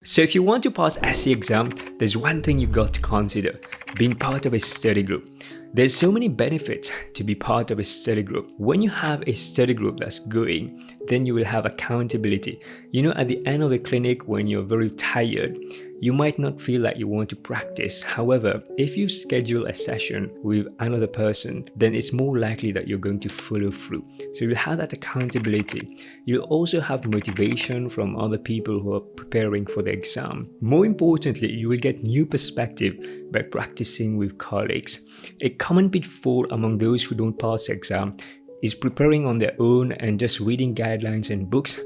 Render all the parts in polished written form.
So if you want to pass SC exam, there's one thing you got to consider: being part of a study group. There's so many benefits to be part of a study group. When you have a study group that's going, then you will have accountability. You know, at the end of a clinic, when you're very tired, you might not feel like you want to practice. However, if you schedule a session with another person, then it's more likely that you're going to follow through. So you'll have that accountability. You'll also have motivation from other people who are preparing for the exam. More importantly, you will get new perspective by practicing with colleagues. A common pitfall among those who don't pass the exam is preparing on their own and just reading guidelines and books,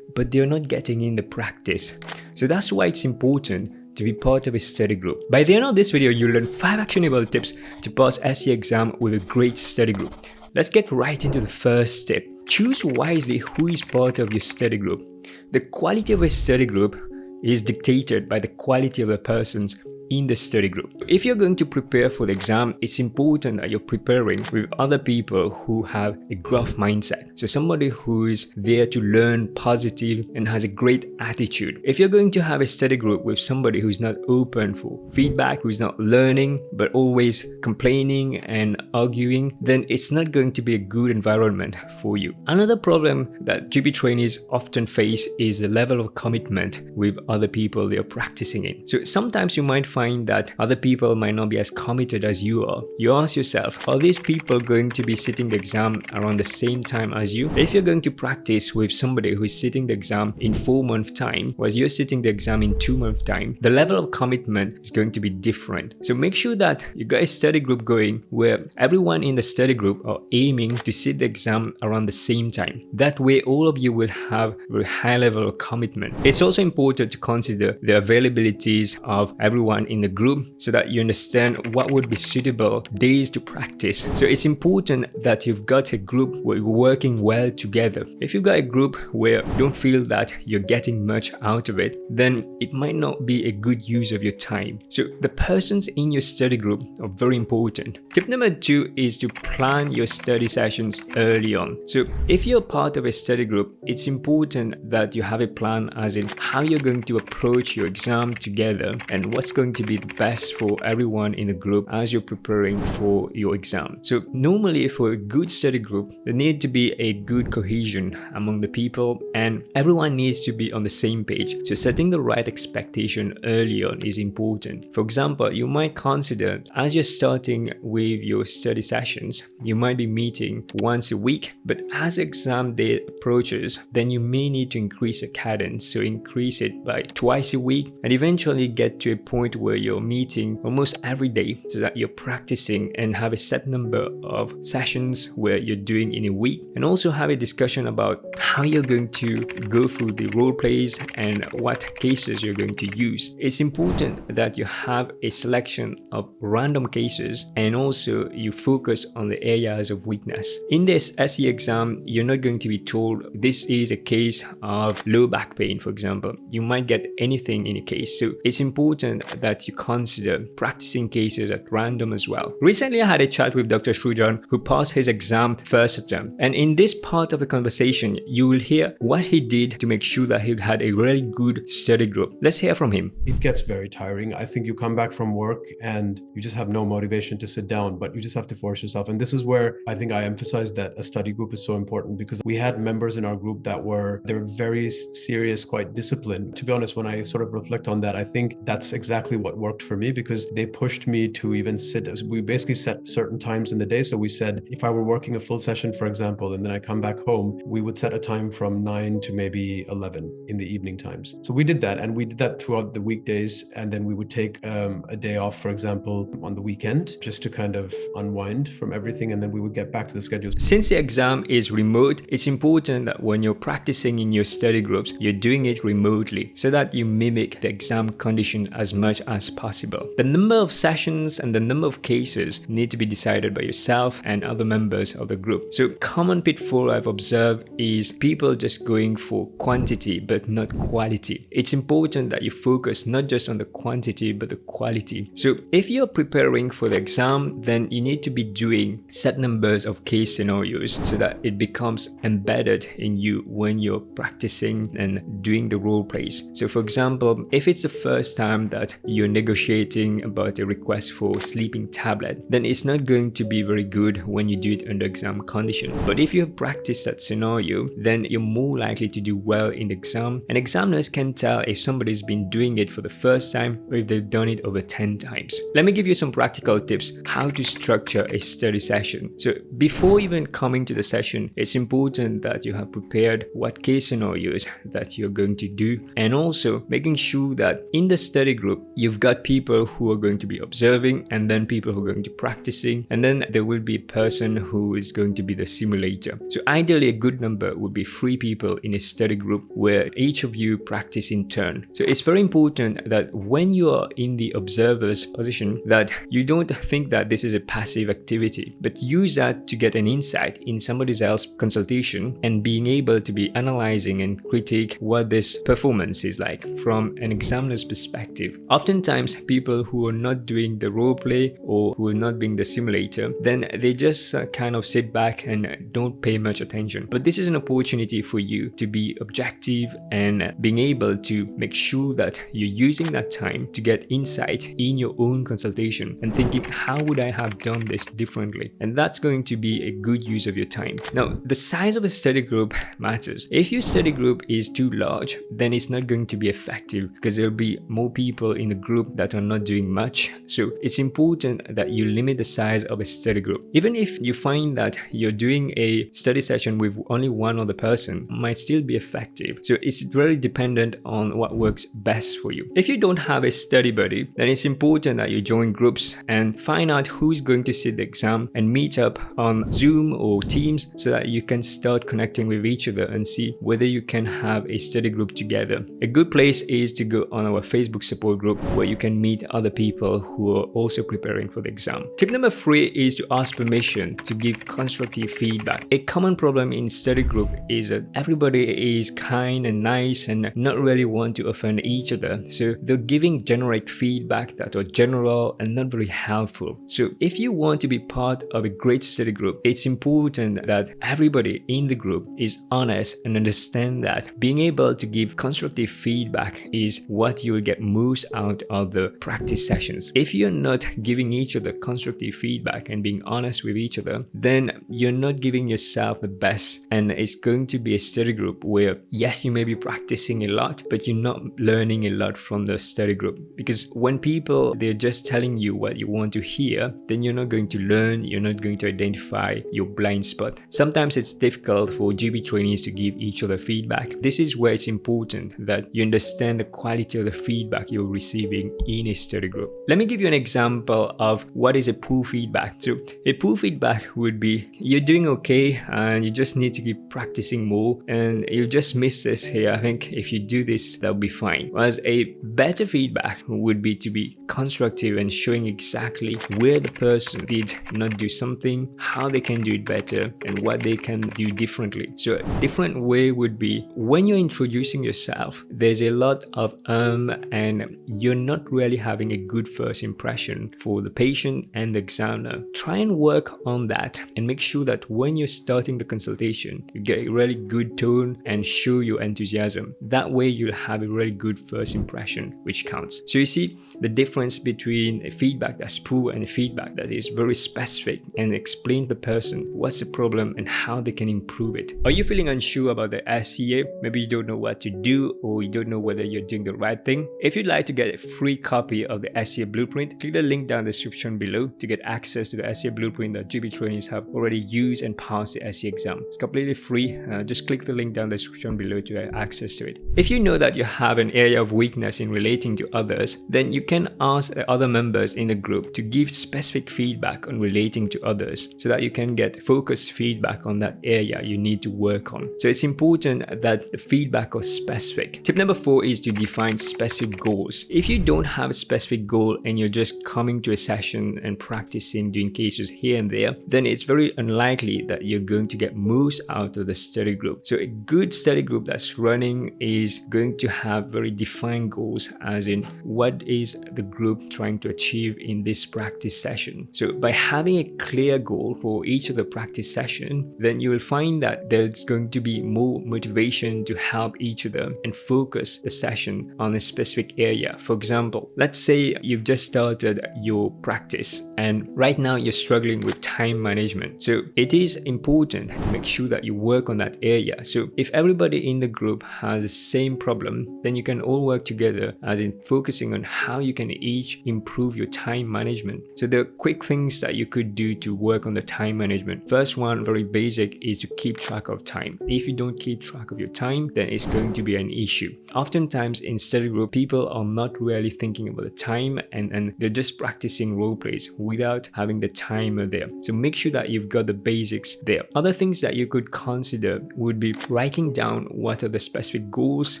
but they're not getting in the practice. So that's why it's important to be part of a study group. By the end of this video, you'll learn 5 actionable tips to pass SC exam with a great study group. Let's get right into the first step. Choose wisely who is part of your study group. The quality of a study group is dictated by the quality of the persons in the study group. If you're going to prepare for the exam, it's important that you're preparing with other people who have a growth mindset. So somebody who is there to learn, positive, and has a great attitude. If you're going to have a study group with somebody who's not open for feedback, who's not learning, but always complaining and arguing, then it's not going to be a good environment for you. Another problem that GP trainees often face is the level of commitment with other people they're practicing in. So sometimes you might find that other people might not be as committed as you are. You ask yourself, are these people going to be sitting the exam around the same time as you? If you're going to practice with somebody who is sitting the exam in 4 months time, whereas you're sitting the exam in 2 months time, the level of commitment is going to be different. So make sure that you got a study group going where everyone in the study group are aiming to sit the exam around the same time. That way all of you will have a very high level of commitment. It's also important to consider the availabilities of everyone in the group so that you understand what would be suitable days to practice. So it's important that you've got a group where you're working well together. If you've got a group where you don't feel that you're getting much out of it, then it might not be a good use of your time. So the persons in your study group are very important. Tip number 2 is to plan your study sessions early on. So if you're part of a study group, it's important that you have a plan as in how you're going to approach your exam together and what's going to be the best for everyone in the group as you're preparing for your exam. So normally for a good study group, there needs to be a good cohesion among the people and everyone needs to be on the same page. So setting the right expectation early on is important. For example, you might consider as you're starting with your study sessions, you might be meeting once a week, but as exam day approaches, then you may need to increase the cadence. So increase it by twice a week and eventually get to a point where you're meeting almost every day so that you're practicing and have a set number of sessions where you're doing in a week, and also have a discussion about how you're going to go through the role plays and what cases you're going to use. It's important that you have a selection of random cases and also you focus on the areas of weakness. In this SE exam, you're not going to be told this is a case of low back pain, for example. You might get anything in a case. So it's important that you consider practicing cases at random as well. Recently, I had a chat with Dr. Srujan who passed his exam first attempt. And in this part of the conversation, you will hear what he did to make sure that he had a really good study group. Let's hear from him. It gets very tiring. I think you come back from work and you just have no motivation to sit down, but you just have to force yourself. And this is where I think I emphasize that a study group is so important, because we had members in our group that were very serious, quite disciplined. To be honest, when I sort of reflect on that, I think that's exactly what worked for me, because they pushed me to even sit. We basically set certain times in the day. So we said, if I were working a full session, for example, and then I come back home, we would set a time from 9 to maybe 11 in the evening times. So we did that, and we did that throughout the weekdays. And then we would take a day off, for example, on the weekend, just to kind of unwind from everything. And then we would get back to the schedule. Since the exam is remote, it's important that when you're practicing in your study groups, you're doing it remotely so that you mimic the exam condition as much as possible. The number of sessions and the number of cases need to be decided by yourself and other members of the group. So common pitfall I've observed is people just going for quantity but not quality. It's important that you focus not just on the quantity but the quality. So if you're preparing for the exam, then you need to be doing set numbers of case scenarios so that it becomes embedded in you when you're practicing and doing the role plays. So for example, if it's the first time that you're negotiating about a request for sleeping tablet, then it's not going to be very good when you do it under exam condition. But if you have practiced that scenario, then you're more likely to do well in the exam, and examiners can tell if somebody's been doing it for the first time or if they've done it over 10 times. Let me give you some practical tips how to structure a study session. So before even coming to the session, it's important that you have prepared what case scenarios that you're going to do, and also making sure that in the study group you've got people who are going to be observing, and then people who are going to be practicing, and then there will be a person who is going to be the simulator. So ideally a good number would be 3 people in a study group where each of you practice in turn. So it's very important that when you are in the observer's position, that you don't think that this is a passive activity, but use that to get an insight in somebody else's consultation and being able to be analyzing and critique what this performance is like from an examiner's perspective. Oftentimes people who are not doing the role play or who are not being the simulator, then they just kind of sit back and don't pay much attention. But this is an opportunity for you to be objective and being able to make sure that you're using that time to get insight in your own consultation and thinking, how would I have done this differently? And that's going to be a good use of your time. Now, the size of a study group matters. If your study group is too large, then it's not going to be effective because there'll be more people in the group that are not doing much. So it's important that you limit the size of a study group. Even if you find that you're doing a study session with only one other person, might still be effective. So it's very dependent on what works best for you. If you don't have a study buddy, then it's important that you join groups and find out who's going to sit the exam and meet up on Zoom or Teams so that you can start connecting with each other and see whether you can have a study group together. A good place is to go on our Facebook support group where you can meet other people who are also preparing for the exam. Tip number 3 is to ask permission to give constructive feedback. A common problem in study group is that everybody is kind and nice and not really want to offend each other. So they're giving generic feedback that are general and not very helpful. So if you want to be part of a great study group, it's important that everybody in the group is honest and understand that being able to give constructive feedback is what you will get most out of the practice sessions. If you're not giving each other constructive feedback and being honest with each other, then you're not giving yourself the best, and it's going to be a study group where yes, you may be practicing a lot, but you're not learning a lot from the study group. Because when people, they're just telling you what you want to hear, then you're not going to learn, you're not going to identify your blind spot. Sometimes it's difficult for GP trainees to give each other feedback. This is where it's important that you understand the quality of the feedback you're receiving in a study group. Let me give you an example of what is a poor feedback. So a poor feedback would be you're doing okay and you just need to keep practicing more and you just miss this here. I think if you do this, that'll be fine. Whereas a better feedback would be to be constructive and showing exactly where the person did not do something, how they can do it better, and what they can do differently. So a different way would be when you're introducing yourself, there's a lot of and you're not really having a good first impression for the patient and the examiner. Try and work on that and make sure that when you're starting the consultation, you get a really good tone and show your enthusiasm. That way you'll have a really good first impression, which counts. So you see the difference between a feedback that's poor and a feedback that is very specific and explains the person what's the problem and how they can improve it. Are you feeling unsure about the SCA? Maybe you don't know what to do or you don't know whether you're doing the right thing. If you'd like to get a free copy of the SCA blueprint, click the link down in the description below to get access to the SCA blueprint that GP trainees have already used and passed the SCA exam. It's completely free. Just click the link down in the description below to get access to it. If you know that you have an area of weakness in relating to others, then you can ask the other members in the group to give specific feedback on relating to others so that you can get focused feedback on that area you need to work on. So it's important that the feedback is specific. Tip number 4 is to define specific goals. If you don't have a specific goal and you're just coming to a session and practicing doing cases here and there, then it's very unlikely that you're going to get most out of the study group. So a good study group that's running is going to have very defined goals, as in what is the group trying to achieve in this practice session. So by having a clear goal for each of the practice session, then you will find that there's going to be more motivation to help each of them and focus the session on a specific area. For example, let's say you've just started your practice and right now you're struggling with time management. So it is important to make sure that you work on that area. So if everybody in the group has the same problem, then you can all work together, as in focusing on how you can each improve your time management. So there are quick things that you could do to work on the time management. First one, very basic, is to keep track of time. If you don't keep track of your time, then it's going to be an issue. Oftentimes in study group, people are not really thinking about the time and they're just practicing role plays without having the timer there. So make sure that you've got the basics there. Other things that you could consider would be writing down what are the specific goals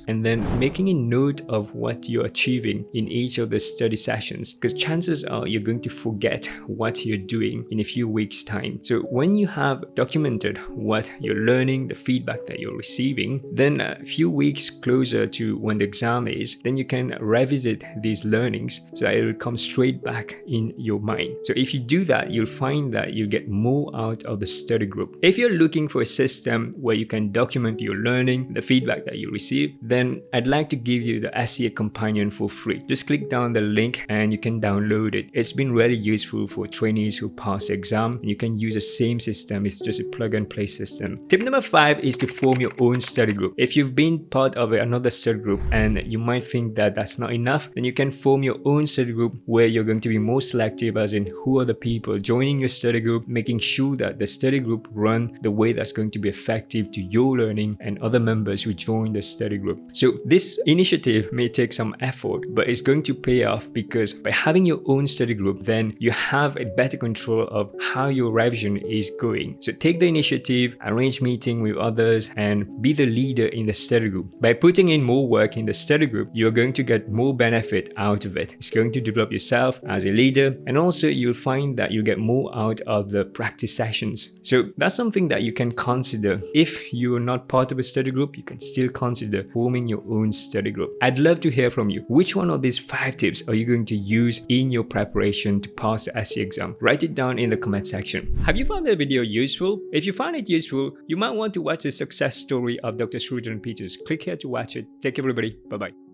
and then making a note of what you're achieving in each of the study sessions, because chances are you're going to forget what you're doing in a few weeks' time. So when you have documented what you're learning, the feedback that you're receiving, then a few weeks closer to when the exam is, then you can revisit these learnings so that it will come straight back in your mind. So if you do that, you'll find that you get more out of the study group. If you're looking for a system where you can document your learning, the feedback that you receive, then I'd like to give you the SCA companion for free. Just click down the link and you can download it. It's been really useful for trainees who pass the exam, and you can use the same system. It's just a plug and play system. Tip number 5 is to form your own study group. If you've been part of another study group and you might think that that's not enough, then you can form your own study group where you're going to be more selective, as in who are the people joining your study group, making sure that the study group run the way that's going to be effective to your learning and other members who join the study group. So this initiative may take some effort, but it's going to pay off, because by having your own study group, then you have a better control of how your revision is going. So take the initiative, arrange meeting with others, and be the leader in the study group. By putting in more work in the study group, you're going to get more benefit out of it. It's going to develop yourself as a leader, and also you'll find that you get more out of the practice sessions. So that's something that you can consider. If you're not part of a study group, you can still consider forming your own study group. I'd love to hear from you. Which one of these 5 tips are you going to use in your preparation to pass the SCA exam? Write it down in the comment section. Have you found the video useful? If you found it useful, you might want to watch the success story of Dr. Srujan Peters. Click here to watch it. Take care, everybody. Bye-bye.